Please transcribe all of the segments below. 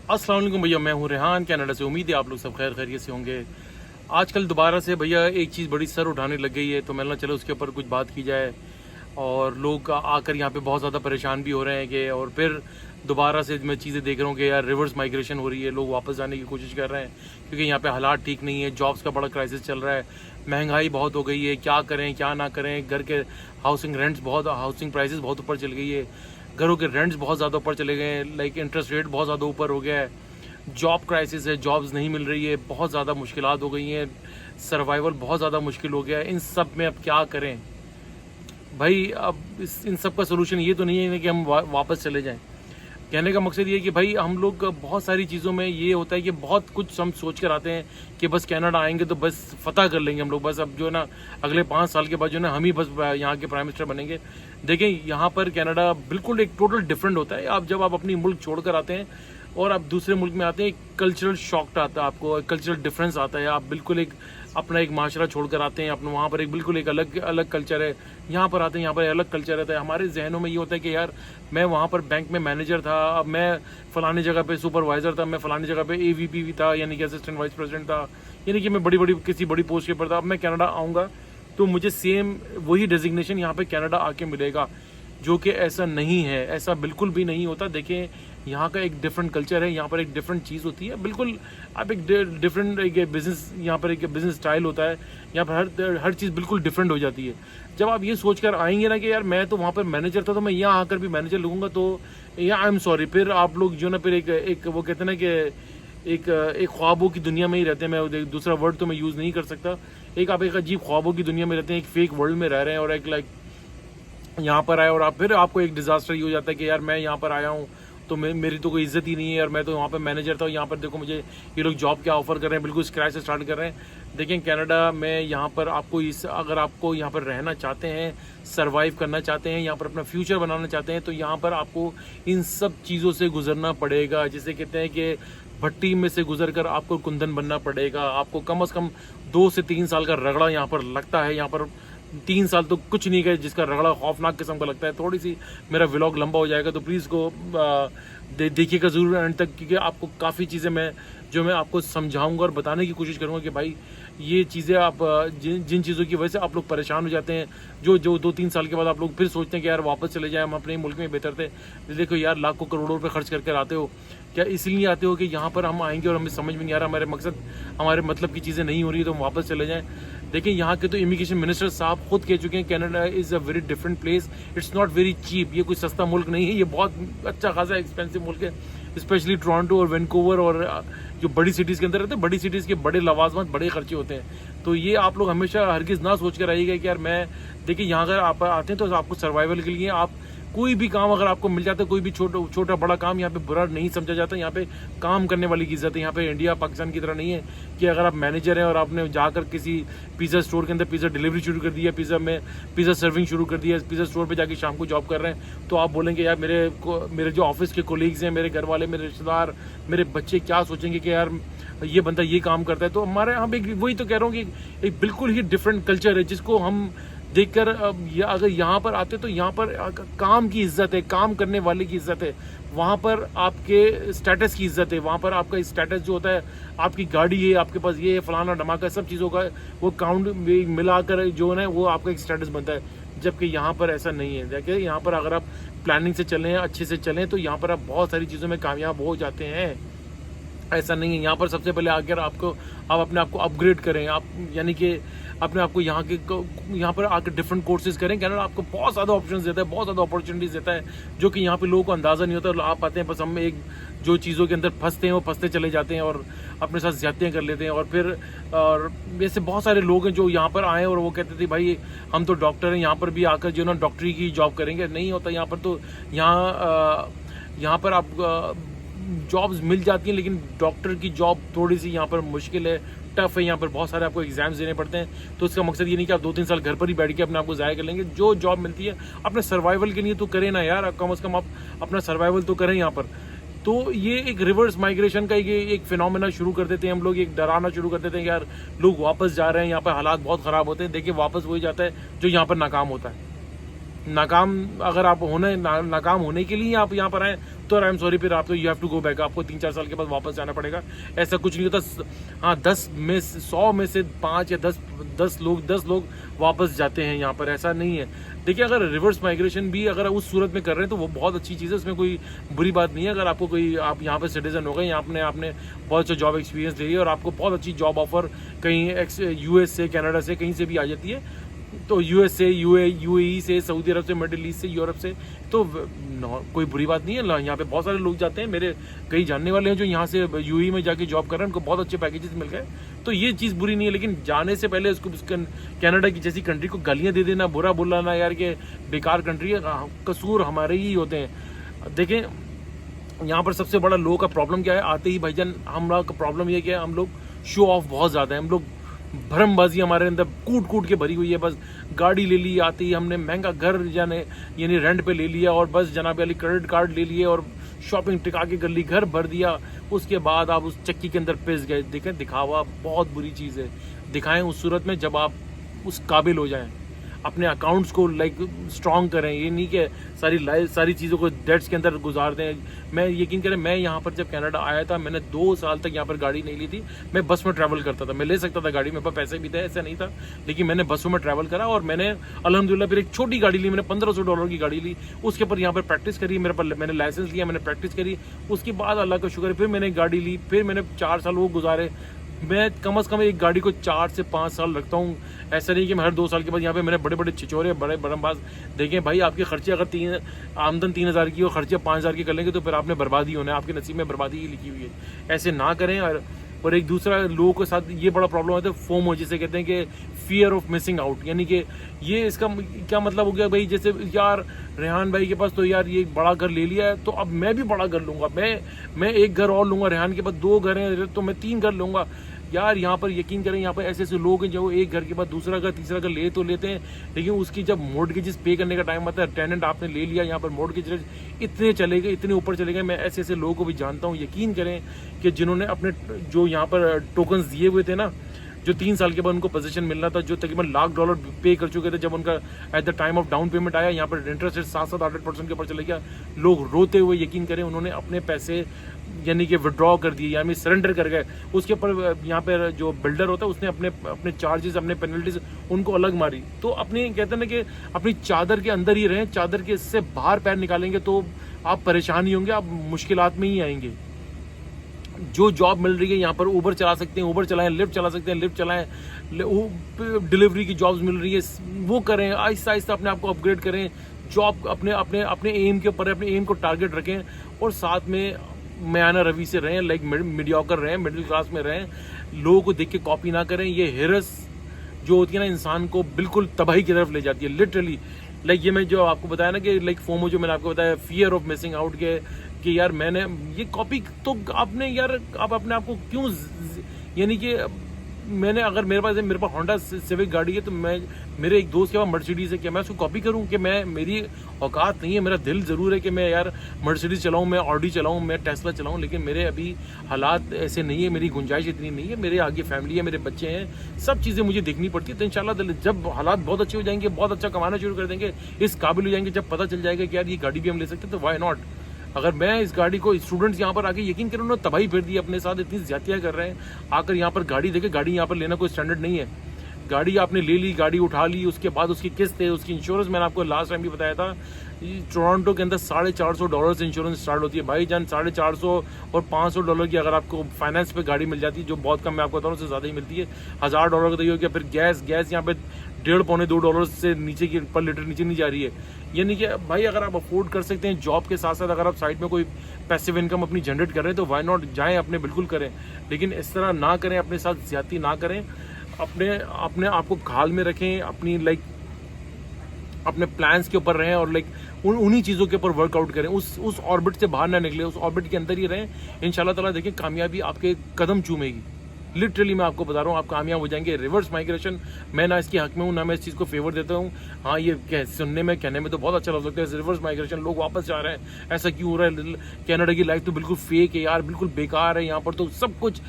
अस्सलाम वालेकुम भैया, मैं हूँ रेहान कनाडा से। उम्मीद है आप लोग सब खैर खैरियत से होंगे। आजकल दोबारा से भैया एक चीज़ बड़ी सर उठाने लग गई है, तो मैंने चलो उसके ऊपर कुछ बात की जाए। और लोग आकर यहाँ पे बहुत ज़्यादा परेशान भी हो रहे हैं कि, और फिर दोबारा से मैं चीज़ें देख रहा हूँ कि यार रिवर्स माइग्रेशन हो रही है, लोग वापस जाने की कोशिश कर रहे हैं क्योंकि यहाँ पे हालात ठीक नहीं है, जॉब्स का बड़ा क्राइसिस चल रहा है, महंगाई बहुत हो गई है, क्या करें क्या ना करें। घर के हाउसिंग प्राइसेस बहुत ऊपर चल गई है, घरों के रेंट्स बहुत ज़्यादा ऊपर चले गए हैं, लाइक इंटरेस्ट रेट बहुत ज़्यादा ऊपर हो गया है, जॉब क्राइसिस है, जॉब्स नहीं मिल रही है, बहुत ज़्यादा मुश्किलात हो गई हैं, सर्वाइवल बहुत ज़्यादा मुश्किल हो गया है। इन सब में अब क्या करें भाई? अब इन सब का सोल्यूशन ये तो नहीं है कि हम वापस चले जाएं। कहने का मकसद ये है कि भाई हम लोग बहुत सारी चीज़ों में ये होता है कि बहुत कुछ हम सोच कर आते हैं कि बस कनाडा आएंगे तो बस फतह कर लेंगे हम लोग, बस अब जो है ना अगले 5 साल के बाद जो है ना हम ही बस यहाँ के प्राइम मिनिस्टर बनेंगे। देखें, यहाँ पर कनाडा बिल्कुल एक टोटल डिफरेंट होता है। आप जब आप अपनी मुल्क छोड़ कर आते हैं और आप दूसरे मुल्क में आते हैं, एक कल्चरल शॉक आता है, आपको कल्चरल डिफरेंस आता है। आप बिल्कुल एक अपना एक माशरा छोड़कर आते हैं, अपने वहाँ पर एक बिल्कुल एक अलग कल्चर है। यहाँ पर आते हैं, यहाँ पर अलग कल्चर रहता है। हमारे जहनों में ये होता है कि यार मैं वहाँ पर बैंक में मैनेजर था, अब मैं फलानी जगह पे सुपरवाइजर था, मैं फलानी जगह पे AVP भी था, यानी कि असिस्टेंट वाइस प्रेसिडेंट था, यानी कि मैं किसी बड़ी पोस्ट के पर था। अब मैं कनाडा आऊँगा तो मुझे सेम वही डेजिग्नेशन यहाँ पे कनाडा आके मिलेगा, जो कि ऐसा नहीं है, ऐसा बिल्कुल भी नहीं होता। देखें, यहाँ का एक डिफरेंट कल्चर है, यहाँ पर एक डिफरेंट चीज़ होती है, बिल्कुल आप एक डिफरेंट एक बिज़नेस, यहाँ पर एक बिज़नेस स्टाइल होता है, यहाँ पर हर चीज़ बिल्कुल डिफरेंट हो जाती है। जब आप ये सोच कर आएंगे ना कि यार मैं तो वहाँ पर मैनेजर था तो मैं यहाँ आकर भी मैनेजर लगूंगा, तो या आई एम सॉरी, फिर आप लोग जो ना फिर एक वो कहते हैं ना कि एक ख्वाबों की दुनिया में ही रहते हैं। मैं दूसरा वर्ड तो मैं यूज़ नहीं कर सकता। आप एक अजीब ख्वाबों की दुनिया में रहते हैं, एक फेक वर्ल्ड में रह रहे हैं, और एक लाइक यहाँ पर आए और आपको एक डिजास्टर ये हो जाता है कि यार मैं यहाँ पर आया हूँ तो मेरी तो कोई इज्जत ही नहीं है, और मैं तो वहाँ पर मैनेजर था, यहाँ पर देखो मुझे ये लोग जॉब क्या ऑफर कर रहे हैं, बिल्कुल स्क्रैच से स्टार्ट कर रहे हैं। देखें, कनाडा में यहाँ पर आपको अगर आपको यहाँ पर रहना चाहते हैं, सर्वाइव करना चाहते हैं, यहाँ पर अपना फ्यूचर बनाना चाहते हैं, तो यहाँ पर आपको इन सब चीज़ों से गुजरना पड़ेगा। जिसे कहते हैं कि भट्टी में से गुजर कर आपको कुंदन बनना पड़ेगा। आपको कम से कम 2 से 3 साल का रगड़ा यहाँ पर लगता है। यहाँ पर 3 साल तो कुछ नहीं गए जिसका रगड़ा खौफनाक किस्म का लगता है। थोड़ी सी मेरा व्लॉग लंबा हो जाएगा तो प्लीज़ को देखिएगा ज़रूर एंड तक, क्योंकि आपको काफ़ी चीज़ें मैं आपको समझाऊंगा और बताने की कोशिश करूंगा कि भाई ये चीज़ें आप जिन चीज़ों की वजह से आप लोग परेशान हो जाते हैं, जो 2-3 साल के बाद आप लोग फिर सोचते हैं कि यार वापस चले जाए, हम अपने मुल्क में बेहतर थे। देखो यार, लाखों करोड़ों रुपए खर्च करके आते हो, क्या इसलिए आते हो कि यहाँ पर हम आएंगे और हमें समझ में नहीं आ रहा, हमारे मतलब की चीज़ें नहीं हो रही तो हम वापस चले जाएं? देखिए, यहाँ के तो इमिग्रेशन मिनिस्टर साहब खुद कह चुके हैं Canada is a very different place, it's not very cheap. ये कोई सस्ता मुल्क नहीं है, ये बहुत अच्छा खासा एक्सपेंसिव मुल्क है, स्पेशली टोरंटो और वैंकूवर और जो बड़ी सिटीज़ के अंदर रहते हैं। बड़ी सिटीज़ के बड़े लवाजमत, बड़े खर्चे होते हैं। तो ये आप लोग हमेशा हरगिज़ ना सोच कर आइएगा कि यार मैं, देखिए यहाँ अगर आप आते हैं तो आपको सर्वाइवल के लिए आप कोई भी काम अगर आपको मिल जाता है, कोई भी छोटा बड़ा काम यहाँ पे बुरा नहीं समझा जाता। यहाँ पे काम करने वाली की इज्जत है। यहाँ पे इंडिया पाकिस्तान की तरह नहीं है कि अगर आप मैनेजर हैं और आपने जाकर किसी पिज़्ज़ा स्टोर के अंदर पिज़्ज़ा डिलीवरी शुरू कर दिया, पिज़्ज़ा सर्विंग शुरू कर दिया, पिज़्ज़ा स्टोर पे जाके शाम को जॉब कर रहे हैं, तो आप बोलेंगे यार मेरे जो ऑफिस के कोलीग्स हैं, मेरे घर वाले, मेरे रिश्तेदार, मेरे बच्चे क्या सोचेंगे कि यार ये बंदा ये काम करता है। तो हमारे यहाँ पे वही तो कह रहा हूँ कि एक बिल्कुल ही डिफरेंट कल्चर है, जिसको हम देखकर अगर यहाँ पर आते तो यहाँ पर काम की इज्जत है, काम करने वाले की इज्जत है, वहाँ पर आपके स्टेटस की इज्जत है। वहाँ पर आपका स्टेटस जो होता है, आपकी गाड़ी है, आपके पास ये है, फलाना धमाका, सब चीज़ों का वो काउंट मिलाकर जो है वो आपका एक स्टेटस बनता है। जबकि यहाँ पर ऐसा नहीं है। देखिए, यहाँ पर अगर आप प्लानिंग से चलें, अच्छे से चलें, तो यहाँ पर आप बहुत सारी चीज़ों में कामयाब हो जाते हैं। ऐसा नहीं है। यहाँ पर सबसे पहले आकर आप अपने आप को अपग्रेड करें, आप यानी कि अपने आप को यहाँ पर आकर डिफरेंट कोर्सेज करें। कनाडा आपको बहुत ज़्यादा ऑप्शंस देता है, बहुत ज़्यादा अपॉर्चुनिटीज़ देता है, जो कि यहाँ पे लोगों को अंदाज़ा नहीं होता। आप आते हैं, बस हम एक जो चीज़ों के अंदर फंसते हैं, वो फंसते चले जाते हैं और अपने साथ ज़्यादतियाँ कर लेते हैं। और वैसे बहुत सारे लोग हैं जो यहाँ पर आए और वो कहते थे भाई हम तो डॉक्टर हैं, यहाँ पर भी आकर जो ना डॉक्टरी की जॉब करेंगे। नहीं होता यहाँ पर। तो यहाँ पर आप जॉब्स मिल जाती हैं, लेकिन डॉक्टर की जॉब थोड़ी सी यहाँ पर मुश्किल है, टफ है। यहाँ पर बहुत सारे आपको एग्जाम्स देने पड़ते हैं। तो इसका मकसद ये नहीं कि आप 2-3 साल घर पर ही बैठ के अपने आप को ज़ाया कर लेंगे। जो जॉब मिलती है अपने सर्वाइवल के लिए तो करें ना यार, कम से कम आप अपना सर्वाइवल तो करें यहाँ पर। तो ये एक रिवर्स माइग्रेशन का एक फिनोमेना शुरू कर देते हैं हम लोग, एक डराना शुरू कर देते हैं कि यार लोग वापस जा रहे हैं, यहाँ पर हालात बहुत ख़राब होते हैं। देखिए, वापस वही जाता है जो यहाँ पर नाकाम होता है। नाकाम अगर आप नाकाम होने के लिए आप यहाँ पर आए तो आई एम सॉरी, फिर आपको you have to go back, आपको 3-4 साल के बाद वापस जाना पड़ेगा। ऐसा कुछ नहीं होता। हाँ, 100 में से 5 या 10 लोग वापस जाते हैं यहाँ पर, ऐसा नहीं है। देखिए, अगर रिवर्स माइग्रेशन भी अगर उस सूरत में कर रहे हैं तो वो बहुत अच्छी चीज़ है, उसमें कोई बुरी बात नहीं है। अगर आपको आप यहाँ पर सिटीजन हो गए, आपने बहुत अच्छा जॉब एक्सपीरियंस ले लिया और आपको बहुत अच्छी जॉब ऑफर कहीं यूएस से, कनाडा से, कहीं से भी आ जाती है, तो यूएस से, यूएई से, सऊदी अरब से, मिडिल ईस्ट से, यूरोप से, तो कोई बुरी बात नहीं है। यहाँ पे बहुत सारे लोग जाते हैं, मेरे कई जानने वाले हैं जो यहाँ से यूएई में जाके जॉब कर रहे हैं, उनको बहुत अच्छे पैकेजेस मिल गए, तो ये चीज़ बुरी नहीं है। लेकिन जाने से पहले उसको कनाडा की जैसी कंट्री को गालियाँ दे देना, बुरा बोलना यार कि बेकार कंट्री है, कसूर हमारे ही होते हैं। देखें, यहाँ पर सबसे बड़ा लोगों का प्रॉब्लम क्या है, आते ही भाईजान हम लोग का प्रॉब्लम ये क्या है, हम लोग शो ऑफ बहुत ज़्यादा है, हम लोग भरमबाजी हमारे अंदर कूट के भरी हुई है। बस गाड़ी ले ली, आते ही हमने महंगा घर यानी रेंट पे ले लिया और बस जनाब वाली क्रेडिट कार्ड ले लिए और शॉपिंग टिका के कर ली, घर भर दिया, उसके बाद आप उस चक्की के अंदर पिस गए। देखें, दिखावा बहुत बुरी चीज़ है। दिखाएं उस सूरत में जब आप उस काबिल हो जाएं, अपने अकाउंट्स को स्ट्रॉन्ग करें। ये नहीं कि सारी चीज़ों को डेट्स के अंदर गुजार दें। मैं यकीन करें, मैं यहाँ पर जब कनाडा आया था, मैंने 2 साल तक यहाँ पर गाड़ी नहीं ली थी। मैं बस में ट्रैवल करता था, मैं ले सकता था गाड़ी, मेरे पास पैसे भी थे, ऐसा नहीं था, लेकिन मैंने बसों में ट्रैवल करा और मैंने अल्हम्दुलिल्लाह फिर एक छोटी गाड़ी ली, मैंने $1500 की गाड़ी ली, उसके ऊपर यहाँ पर प्रैक्टिस करी, मैंने लाइसेंस लिया, मैंने प्रैक्टिस करी, उसके बाद अल्लाह का शुक्र है फिर मैंने गाड़ी ली, फिर मैंने 4 साल वो गुजारे। मैं कम से कम एक गाड़ी को 4 से 5 साल रखता हूँ। ऐसा नहीं कि मैं हर 2 साल के बाद यहाँ पे मैंने बड़े छिछोरे बड़े बरमबाज। देखें भाई, आपके खर्चे अगर आमदन 3000 की और खर्चे 5000 के कर लेंगे तो फिर आपने बर्बादी होना है, आपके नसीब में बर्बादी ही लिखी हुई है। ऐसे ना करें। और एक दूसरा लोगों के साथ ये बड़ा प्रॉब्लम होता है, फोमो जिसे कहते हैं, कि फियर ऑफ मिसिंग आउट, यानी कि ये इसका क्या मतलब हो गया भाई, जैसे यार रेहान भाई के पास तो यार ये बड़ा घर ले लिया है तो अब मैं भी बड़ा घर लूँगा, मैं एक घर और लूँगा, रेहान के पास 2 घर हैं तो मैं 3 घर लूँगा। यार यहाँ पर यकीन करें, यहाँ पर ऐसे लोग हैं जो एक घर के बाद दूसरा घर, तीसरा घर ले तो लेते हैं, लेकिन उसकी जब मॉर्टगेजेस पे करने का टाइम आता है, टेनेंट आपने ले लिया, यहाँ पर मॉर्टगेज इतने चले गए, इतने ऊपर चले गए। मैं ऐसे लोगों को भी जानता हूँ, यकीन करें, कि जिन्होंने अपने जो यहाँ पर टोकन्स दिए हुए थे ना, जो 3 साल के बाद उनको पोजीशन मिलना था, जो तकरीबन $1,00,000 पे कर चुके थे, जब उनका at the time of down payment आया, यहाँ पर इंटरेस्ट रेट 7-8% के ऊपर चले गया, लोग रोते हुए, यकीन करें, उन्होंने अपने पैसे यानी कि विड्रॉ कर दिए, यानी सरेंडर कर गए। उसके ऊपर यहाँ पर जो बिल्डर होता है उसने अपने चार्जेस, अपने पेनल्टीज उनको अलग मारी। तो अपनी कहते हैं ना कि अपनी चादर के अंदर ही रहें, चादर के इससे बाहर पैर निकालेंगे तो आप परेशान ही होंगे, आप मुश्किलात में ही आएंगे। जो जॉब मिल रही है यहाँ पर, ऊबर चला सकते हैं, ऊबर चलाएं, लिफ्ट चला सकते हैं, लिफ्ट चलाएं, डिलीवरी की जॉब्स मिल रही है, वो करें, आहिस्ता आहिस्ता अपने आप को अपग्रेड करें, जॉब अपने एम के ऊपर, अपने एम को टारगेट रखें और साथ में मयाना रवि से रहें, मीडियोकर रहें, मिडिल क्लास में रहें, लोगों को देख के कॉपी ना करें। ये हिरस जो होती है ना, इंसान को बिल्कुल तबाही की तरफ ले जाती है, लिटरली। ये मैं जो आपको बताया ना कि फोमो, जो मैंने आपको बताया, फियर ऑफ मिसिंग आउट के, कि यार मैंने ये कॉपी, तो आपने यार आप अपने आप को क्यों, यानी कि अगर मेरे पास होंडा सिविक गाड़ी है तो मेरे एक दोस्त के पास मर्सिडीज है, क्या मैं उसको कॉपी करूं? कि मेरी औकात नहीं है, मेरा दिल ज़रूर है कि मैं यार मर्सिडीज चलाऊं, मैं ऑडी चलाऊं, मैं टेस्ला चलाऊं, लेकिन मेरे अभी हालात ऐसे नहीं है, मेरी गुंजाइश इतनी नहीं है, मेरे आगे फैमिली है, मेरे बच्चे हैं, सब चीज़ें मुझे देखनी पड़ती है। तो इंशाल्लाह जब हालात बहुत अच्छे हो जाएंगे, बहुत अच्छा कमाना शुरू कर देंगे, इस काबिल हो जाएंगे, जब पता चल जाएगा कि यार ये गाड़ी भी हम ले सकते हैं, तो वाई नॉट। अगर मैं इस गाड़ी को, स्टूडेंट्स यहाँ पर आके यकीन करें, उन्होंने तबाही फिर दी अपने साथ, इतनी ज्यादतियाँ कर रहे हैं आकर यहाँ पर। गाड़ी देखे, गाड़ी यहाँ पर लेना कोई स्टैंडर्ड नहीं है। गाड़ी आपने ले ली, गाड़ी उठा ली, उसके बाद उसकी किस्त है, उसकी इंश्योरेंस, मैंने आपको लास्ट टाइम भी बताया था, टोरंटो के अंदर $450 से इंश्योरेंस स्टार्ट होती है भाई जान। $450 और $500 की अगर आपको फाइनेंस पे गाड़ी मिल जाती है, जो बहुत कम, मैं आपको बताऊँ, उससे ज़्यादा ही मिलती है। $1000 का तो क्या, फिर गैस यहाँ पे $1.5-2 से नीचे की पर लीटर नीचे नहीं जा रही है। यानी कि भाई अगर आप अफोर्ड कर सकते हैं, जॉब के साथ साथ अगर आप साइड में कोई पैसिव इनकम अपनी जनरेट कर रहे हैं, तो वाई नॉट, जाएँ, अपने बिल्कुल करें, लेकिन इस तरह ना करें, अपने साथ ज्यादती ना करें, अपने आप को खाल में रखें, अपनी अपने प्लान्स के ऊपर रहें और उन्हीं चीज़ों के ऊपर वर्कआउट करें, उस ऑर्बिट से बाहर ना निकले, उस ऑर्बिट के अंदर ही रहें। इंशाल्लाह ताला देखिए कामयाबी आपके कदम चूमेगी। लिटरली मैं आपको बता रहा हूँ, आप कामयाब हो जाएंगे। रिवर्स माइग्रेशन, मैं ना इसके हक में हूँ ना मैं इस चीज़ को फेवर देता हूँ। हाँ, ये सुनने में कहने में तो बहुत अच्छा लग सकता है, रिवर्स माइग्रेशन, लोग वापस जा रहे हैं, ऐसा क्यों हो रहा है? कनाडा की लाइफ तो बिल्कुल फेक है यार, बिल्कुल बेकार है, यहाँ पर तो सब कुछ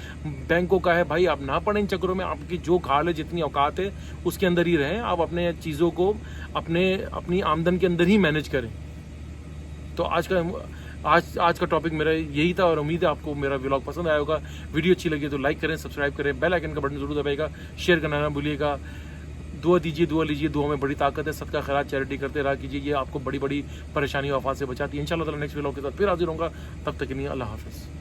बैंकों का है। भाई आप ना पड़े इन चक्करों में, आपकी जो खाल है, जितनी औकात है उसके अंदर ही रहें, आप अपने चीज़ों को अपनी आमदन के अंदर ही मैनेज करें। तो आज का टॉपिक मेरा यही था और उम्मीद है आपको मेरा व्लॉग पसंद आया होगा। वीडियो अच्छी लगी तो लाइक करें, सब्सक्राइब करें, बेल आइकन का बटन जरूर दबाइएगा, शेयर करना ना भूलिएगा। दुआ दीजिए, दुआ लीजिए, दुआ में बड़ी ताकत है, सदका खैरात चैरिटी करते रहा कीजिए, ये आपको बड़ी बड़ी परेशानी और आफात से बचाती है। इंशाल्लाह ताला नेक्स्ट व्लॉग के साथ फिर हाजिर होऊंगा, तब तक के लिए अल्लाह हाफिज़।